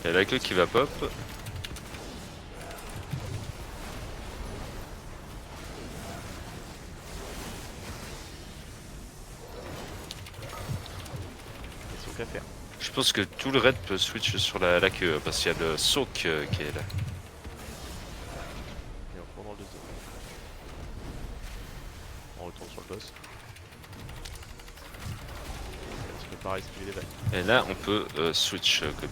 Y'a la queue qui va pop. À faire. Je pense que tout le raid peut switch sur la queue parce qu'il y a le soak qui est là. Et on prend dans le deuxième. On retourne sur le boss. On peut pas esquiver les vagues. Et là on peut switch Kobe.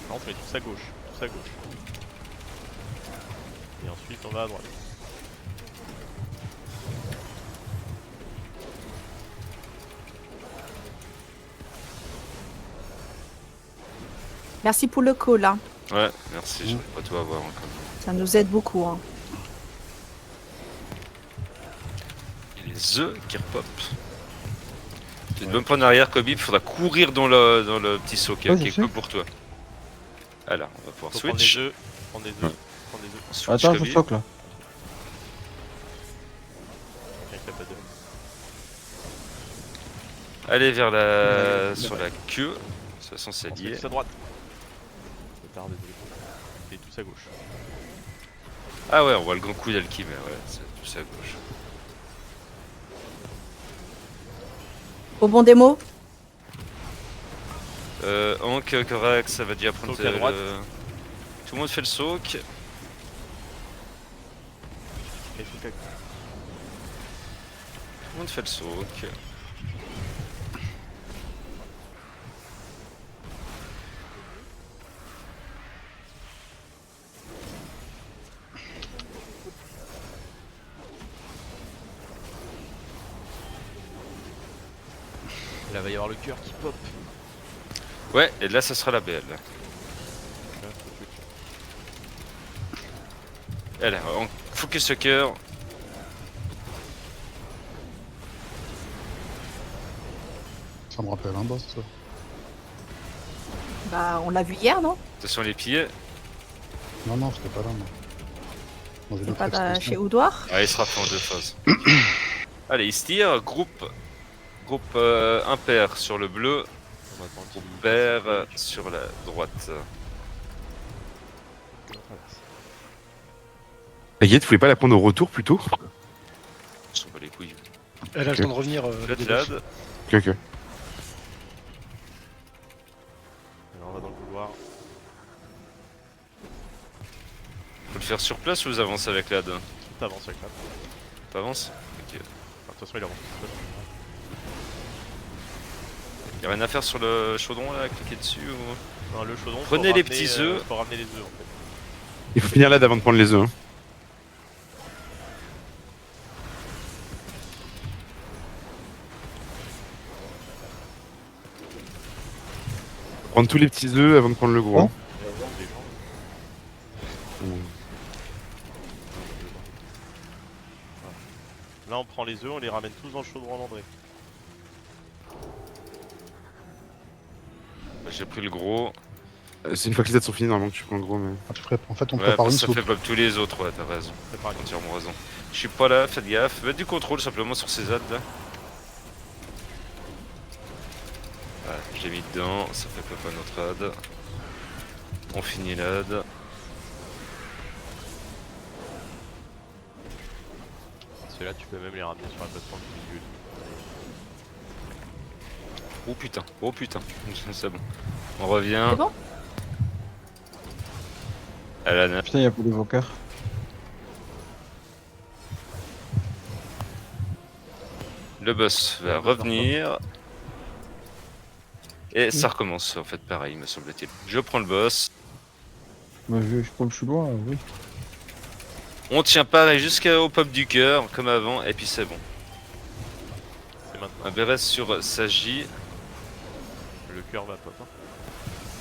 Par contre on met tous à gauche. Tous à gauche. Et ensuite on va à droite. Merci pour le call, hein. Ouais, merci, j'aurais pas tout à voir encore. Ça nous aide beaucoup. Hein. Et les œufs qui repop. Tu ne peux me prendre en arrière Kobe, il faudra courir dans le petit soak qui est que pour toi. Alors, on va pouvoir Faut switch. prendre les œufs. Prendre les œufs. Switch Attends, Kobe. je choque là. Quelqu'un qui a pas d'œufs. Allez vers la... sur la queue. De toute façon c'est On se lié. met tous à droite. C'est tard, désolé. Et tous à gauche. Ah ouais, on voit le grand coup d'Alki, mais ouais, c'est tout ça à gauche. Au bon démo. Hank, Korax, ça va déjà prendre Soak à droite. Tout le monde fait le soak. Et tout à gauche. Tout le monde fait le soak. Là va y avoir le cœur qui pop. Ouais, et là ça sera la BL. Allez, on focus ce cœur. Ça me rappelle un boss, ça. Bah, on l'a vu hier, non? Attention les pieds. Non, non, j'étais pas là, moi. Dans une C'est autre pas extension. chez Oudoir? Ah, il sera fait en deux phases. Allez, il se tire. Groupe impair sur le bleu. On attend Groupe pair sur la droite. La guette, vous voulez pas la prendre au retour plutôt? Je s'en bat les couilles. Elle a le temps de revenir. Lad. Ok, ok. Alors on va dans le couloir. Faut le faire sur place ou vous avancez avec Lad? Tout avance avec là. T'avances? Ok. Enfin, de toute façon il avance. Y'a rien à faire sur le chaudron là, cliquer dessus ou... Non, le chaudron. Prenez faut les ramener, petits œufs. Faut ramener les œufs en fait. Il faut finir là avant de prendre les œufs. Hein. Prendre tous les petits œufs avant de prendre le gros. Oh. Les gens. Là on prend les œufs, on les ramène tous dans le chaudron d'André. J'ai pris le gros. C'est une fois que les aides sont finies, normalement que tu prends le gros. Mais... Ah, en fait, on Ouais, prépare une ça soupe. fait pas tous les autres, ouais, t'as raison. C'est pareil. Entièrement raison. Je suis pas là, faites gaffe. Faites du contrôle simplement sur ces adds là. Voilà, j'ai mis dedans, ça fait pas notre ad. On finit l'ad. Ceux-là tu peux même les ramener sur la plateforme du milieu. Oh putain, c'est bon. On revient C'est bon? à la nappe. Putain, il y a pas d'évoqueur. Le boss va revenir. Et ça recommence en fait pareil me semble-t-il. Je prends le boss. Bah, je crois que je suis loin, oui. On tient pareil jusqu'au pop du cœur comme avant et puis c'est bon. C'est maintenant. Un BRS sur Sagi. Le cœur va pop. Hein.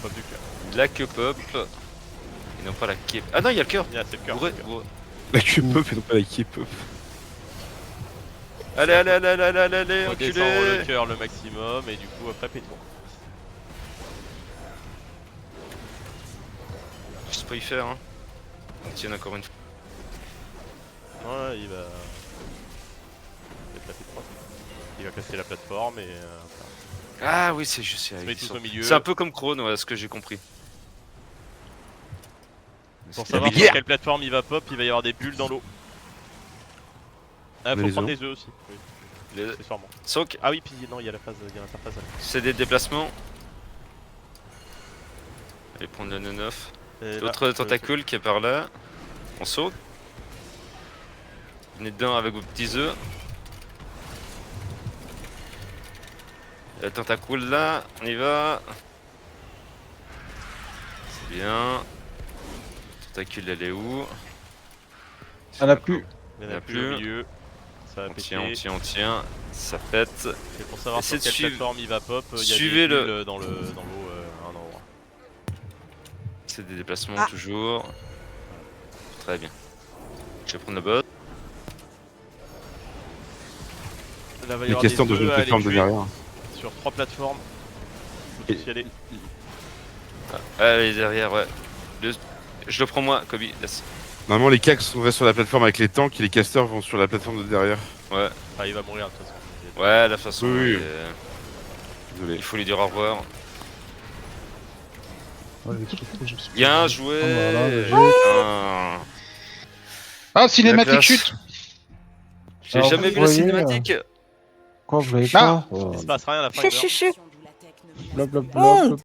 Pop du cœur. La queue pop. Et non pas la queue. Ah non, il y a le cœur. Ah, c'est le cœur. Bourré, c'est le cœur. bourré. La queue pop et non pas la qui est pop. Allez, allez, allez, allez, allez, allez, On descend le enculé. cœur le maximum et du coup après pétons. Je sais pas y faire hein. On tient encore une fois. Ouais, il va. Il va taper 3 qui va casser la plateforme et Ah oui, c'est juste. se met tous au milieu. C'est un peu comme Krone, ouais, ce que j'ai compris. Pour C'est savoir la sur guerre. quelle plateforme il va pop, il va y avoir des bulles dans l'eau. Ah, Mais faut les prendre œufs. des œufs aussi. Oui, Les- accessoirement. Soak, Ah oui, puis non, il y a la phase, il y a l'interface. c'est des déplacements. Allez prendre le 9. Et là, L'autre tentacule qui est par là. On saute. Venez dedans avec vos petits œufs. Le tentacule là, on y va. C'est bien. Tentacule, elle est où? Il y en a plus. Il y en Il y en a a plus au plus. milieu. Ça va On péter. tient, on tient, on tient. Ça pète. Et pour savoir Essayez sur de quelle suivre- plateforme il va pop, il y a suivez des le- bulles dans l'eau à un endroit. C'est des déplacements Ah. toujours. Très bien. Je vais prendre le bot. Là, va y Les avoir casteurs des de jeu œufs de à aller plateforme de tuer derrière. sur 3 plateformes. Faut tous y aller. Allez, derrière, ouais. Je le prends moi, Kobe. Laisse. Normalement, les cacs sont restés sur la plateforme avec les tanks et les casteurs vont sur la plateforme de derrière. Ouais, Ah, il va mourir de toute façon. ouais, la façon. Oui, oui. Désolé. Il faut lui dire au revoir. Ouais, les trucs rouges. Bien joué. Voilà, le jeu. Putain. Ah, cinématique classe. chute. J'ai Alors, jamais vous vu la voyez, cinématique. Quoi, vous l'avez Ah. pas Il se passe rien à la fin. il Chut, meurt. chut, chut. Blablabla. Honte.